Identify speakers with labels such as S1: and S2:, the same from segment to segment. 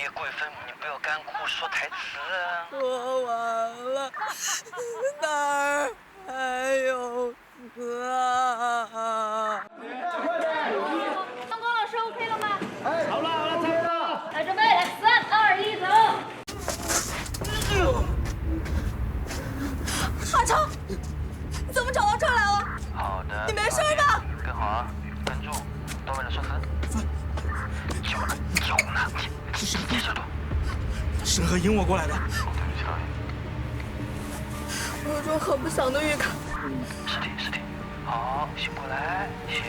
S1: 呀，桂芬，你不要干哭，说台词啊。
S2: 说完了，哪儿还有词啊？
S3: 阳光老师 OK 了吗？
S4: 好了，差不多。
S3: 来，准备，3、2、1，走。
S2: 阿成，你怎么找到这儿来了？
S1: 好的。
S2: 你没事吧？
S1: 跟好啊，跟住，多为了说词。有呢，
S4: 是沈
S1: 接着读。
S4: 沈河引我过来的。
S1: 对不起，导演。
S2: 我有种很不祥的预感。
S1: 是的。好，醒过来，醒。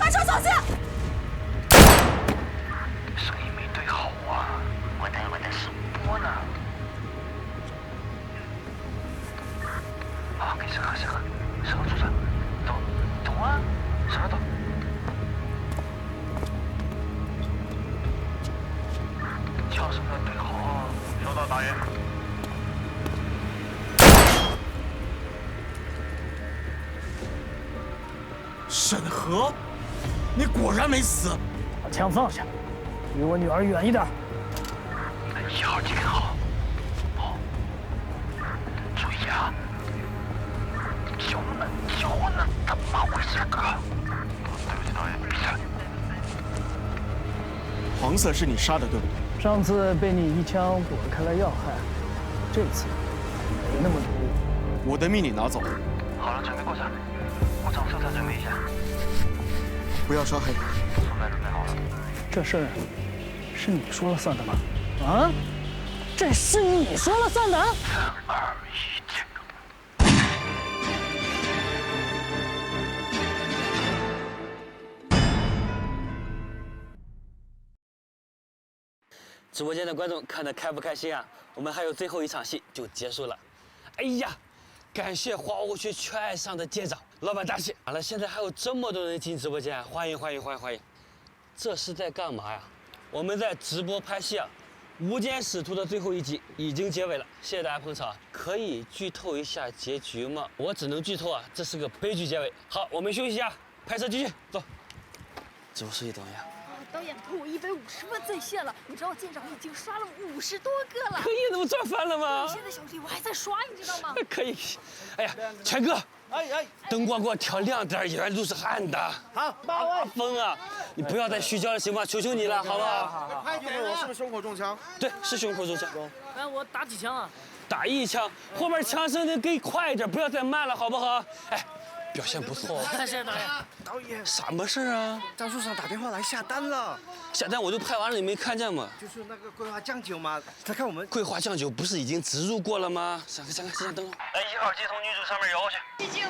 S2: 阿成，小心！
S1: 声音没对好啊，我在试播呢。好，给沈河出声，走啊，沈河走。叫声要对好啊。收到，导演。
S4: 沈河，你果然没死。
S5: 把枪放下，离我女儿远一点。
S1: 1号机跟好。好，注意啊。酒呢，怎么回事哥？对不起，导演，闭嘴。
S4: 黄色是你杀的，对不对？
S5: 上次被你一枪躲开了要害，这次没那么容易。
S4: 我的命你拿走。
S1: 好了，准备过场。过场色彩准备一下。
S4: 不要杀黑。
S1: 手袋准备好了。
S5: 这事儿是你说了算的吗？啊？这是你说了算的
S1: ？3、2、1，
S6: 直播间的观众看得开不开心啊？我们还有最后一场戏就结束了。哎呀，感谢华务区全爱上的店长，老板大气。好了，现在还有这么多人进直播间，欢迎！这是在干嘛呀？我们在直播拍戏啊，《无间使徒》的最后一集已经结尾了，谢谢大家捧场。可以剧透一下结局吗？我只能剧透啊，这是个悲剧结尾。好，我们休息一下，拍摄继续，走。直播室里等一下。
S3: 导演给我150分在线了，你知道舰长已经刷了50多个了。
S6: 可以，那不赚翻了吗？
S3: 现在小弟我还在刷，你知道吗？
S6: 可以。哎呀，全哥，灯光给我调亮点，演员都是暗的。
S4: 好，到位。
S6: 风啊，你不要再虚焦了，行吗？求求你了，好不好？
S4: 好。快点！我是不是胸口中枪？
S6: 对，是胸口中枪。
S5: 哎，我打几枪啊？
S6: 打1枪，后面枪声得给快一点，不要再慢了，好不好？哎。表现不错，
S5: 谢谢导演。
S4: 导演，
S6: 什么事啊？
S4: 张树长打电话来下单了。
S6: 下单我都拍完了，你没看见吗？
S4: 就是那个桂花酱酒嘛，他看我们
S6: 桂花酱酒不是已经植入过了吗？闪开，等会。
S1: 来1号机从女主上面摇过去。
S3: 毕竟3。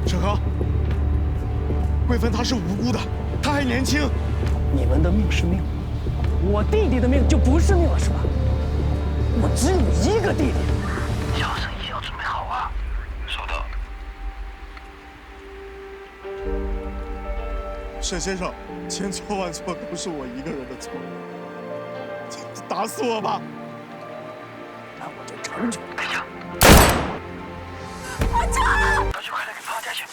S4: 沈河，桂芬她是无辜的，她还年轻。
S5: 你们的命是命，我弟弟的命就不是命了，是吧？我只有一个弟弟。
S1: 小声也要准备好啊。收到。
S4: 沈先生，千错万错都是我一个人的错，打死我吧！
S5: 那我就成全。
S1: 开枪！
S2: 阿成！
S1: 快去，快点给抛下去！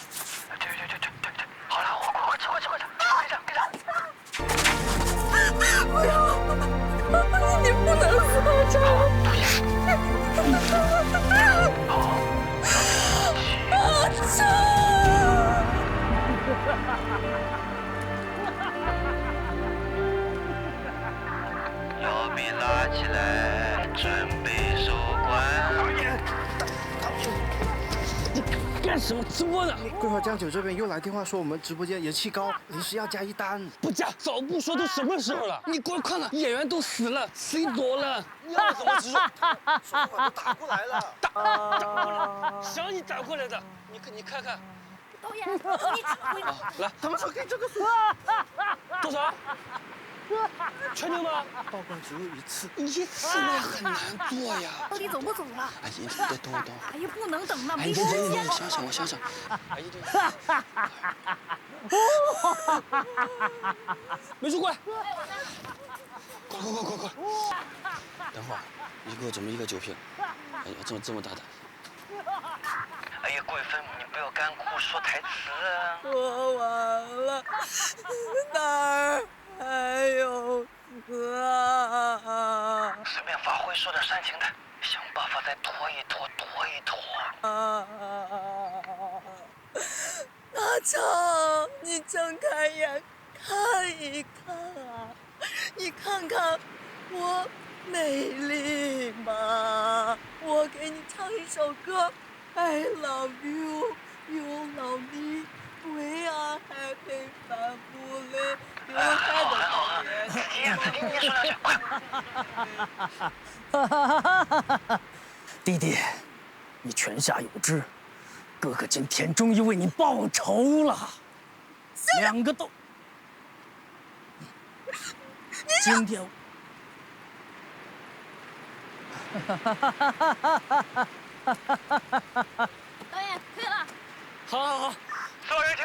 S1: 对，好了，快吃！跟上！
S2: 不要！你不能死，阿成！阿成！
S1: 摇臂拉起来，准备收官。
S6: 干什么？直播呢？
S4: 桂花酱酒这边又来电话说我们直播间人气高，临时要加1单。
S6: 不加，早不说都什么时候了？你给我看看，演员都死了，谁躲了？你让我怎么植入？
S4: 说我都打过来了。
S6: 想你打过来的，你看看。
S3: 导演，和你指挥呢。
S6: 来，
S4: 他们说给这个数。
S6: 多少？全牛吗？
S4: 报关只有1次。
S6: 1次那很难做呀。
S3: 到底走不走了？
S6: 哎，你等我。
S3: 哎呀，不能等了，
S6: 哎，
S3: 没时间了。
S6: 我想想。哎，美术过来。快！等会儿，你给我准备1个酒瓶。哎呀，这么大的。
S1: 哎呀，贵妃，你不要干哭，说台词啊。
S2: 说完了，哪儿还有词啊？
S1: 随便发挥，说点煽情的，想办法再拖一拖，拖一拖。
S2: 大成，你睁开眼看一看啊，你看看我美丽吗？我给你唱一首歌 ，I love you, you love me, we are happy family.
S1: 很好，子弟你也说两句，快！
S5: 弟弟，你泉下有知，哥哥今天终于为你报仇了。两个都，今天。
S3: 导演，可以了。
S6: 好，
S1: 所有人听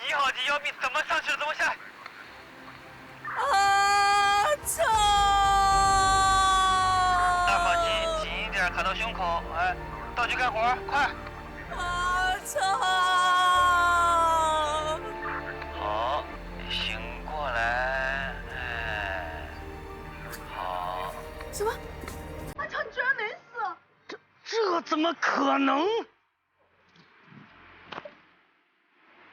S1: ，1号机要比怎么上去的怎么下来。
S2: 阿成
S1: 2号机紧一点，卡到胸口，哎，道具干活，快！
S2: 阿成
S1: 好，醒过来，哎，好。
S3: 什么？阿成居然没死！
S5: 这怎么可能？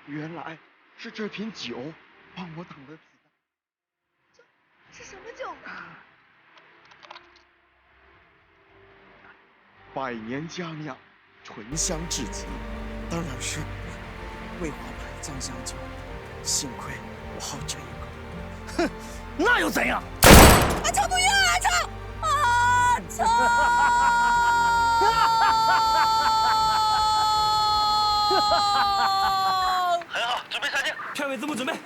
S4: 原来是这瓶酒帮我挡了子弹。
S3: 是什么酒？
S4: 百年佳酿，醇香至极，当然是魏华牌酱香酒。幸亏我好这一口。
S5: 哼，那又怎样？
S2: 阿成不要，阿成，阿成！
S1: 很好，准备上镜。
S6: 片尾字幕准备。
S3: 哎，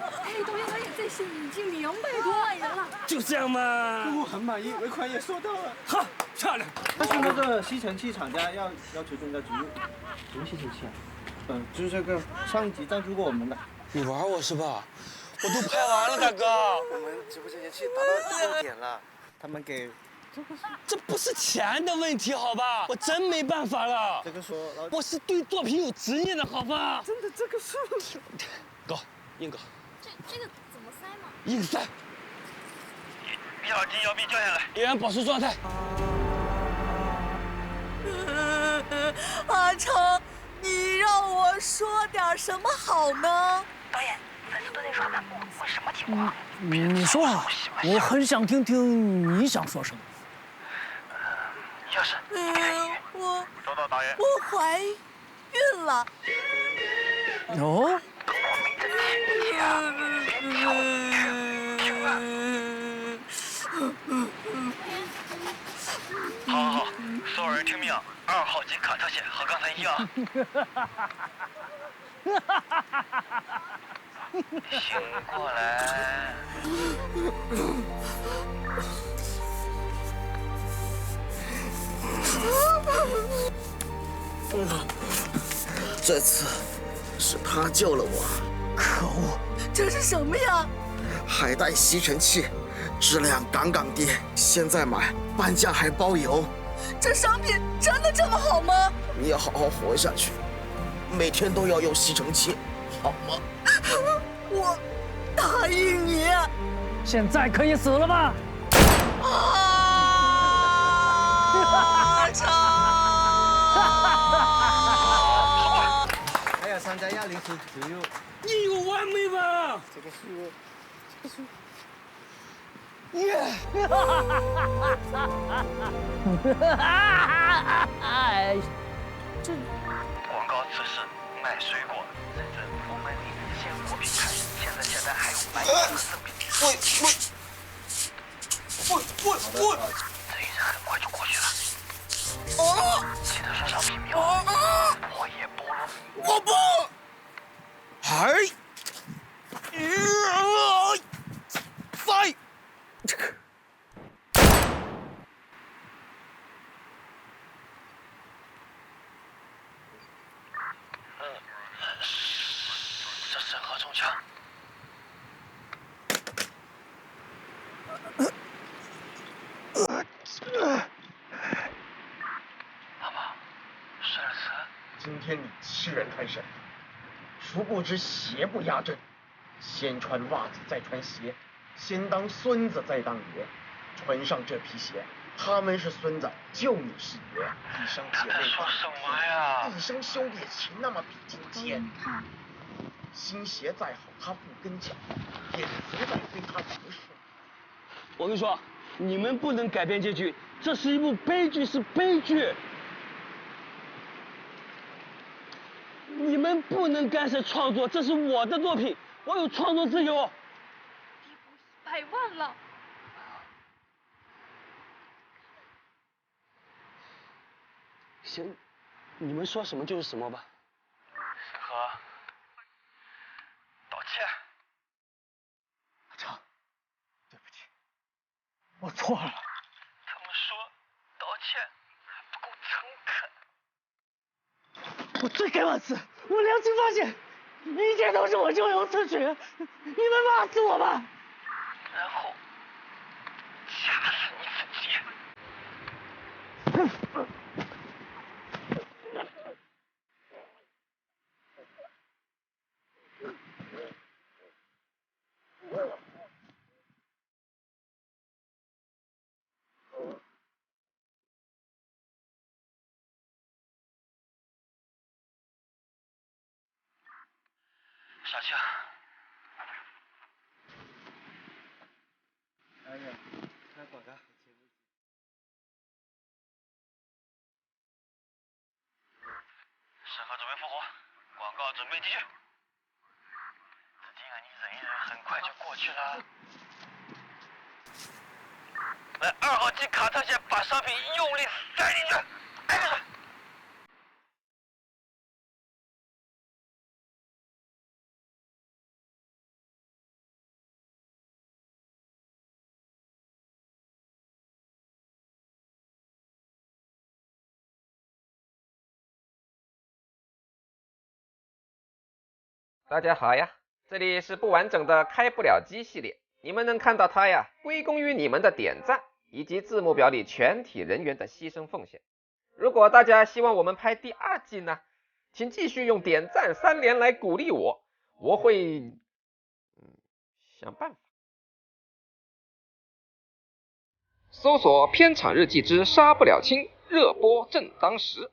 S3: 导演，在线已经200多万人了。
S6: 就这样嘛。
S4: 我很满意，尾款也收到了。
S6: 好，漂亮。
S7: 但是那个吸尘器厂家要求中家局用什么吸尘器啊？就是这个上一集赞助过我们的。
S6: 你玩我是吧？我都拍完了，大哥。
S7: 我们直播间人气达到6点了，他们给
S6: 这不是钱的问题，好吧？我真没办法了。
S7: 这个说，
S6: 我是对作品有执念的，好吧？
S7: 真的这个是
S6: 搞，硬搞，
S3: 这个怎么塞嘛？
S6: 硬塞。
S1: 1号机要臂掉下来。
S6: 演员保持状态。
S2: 阿成，你让我说点什么好呢？
S1: 导演，粉丝都在刷弹幕，问什么情况？
S5: 你说啊，我很想听听你想说什么。
S1: 要是
S2: 我
S1: 收到导演。
S2: 我怀孕了。
S5: 哦。
S1: 好，所有人听命，2号机卡特写，和刚才一样。醒过来。
S7: 这次是他救了我。
S5: 可恶！
S2: 这是什么呀？
S7: 海带吸尘器，质量杠杠的，现在买半价还包邮。
S2: 这商品真的这么好吗？
S7: 你要好好活下去，每天都要用吸尘器，好吗？
S2: 我答应你。
S5: 现在可以死了吧？
S2: 阿成。
S7: 还有3家104只有
S6: 你有完没完？
S7: 这个是。
S6: 耶！
S5: 哎，这
S1: 广告此时卖水果，深圳福门里鲜果品牌，现在还有白色的赠品。
S7: 我，
S1: 这一阵很快就过去了。记得说商品名。我也菠萝蜜。
S7: 我不。哎。fight。
S1: 这是何中枪。是？
S8: 今天你欺人太甚，殊不知邪不压正，先穿袜子再穿鞋，先当孙子再当爷。穿上这皮鞋，他们是孙子，就你是爷。一生姐妹
S1: 他在说什么呀？
S8: 一生兄弟情那么比金坚。新鞋再好，他不跟脚，也不再非他王顺。
S6: 我跟你说，你们不能改变结局，这是一部悲剧，是悲剧。你们不能干涉创作，这是我的作品，我有创作自由。
S3: 100万了。
S6: 行，你们说什么就是什么吧。
S1: 星河，道歉。
S4: 阿成，对不起，我错了。
S1: 他们说道歉还不够诚恳。
S5: 我罪该万死，我良心发现，一切都是我咎由自取，你们骂死我吧！
S1: 然后掐死你自己。小青，
S7: 哎呀，开广告。
S1: 时刻准备复活，广告准备继续。子金啊，你忍一忍，很快就过去了。来，2号机卡特线，把商品用力塞进去，挨着。
S9: 大家好呀，这里是不完整的开不了机系列，你们能看到它呀，归功于你们的点赞以及字幕表里全体人员的牺牲奉献。如果大家希望我们拍第2季呢，请继续用点赞3连来鼓励我，我会想办法。搜索片场日记之杀不了卿，热播正当时。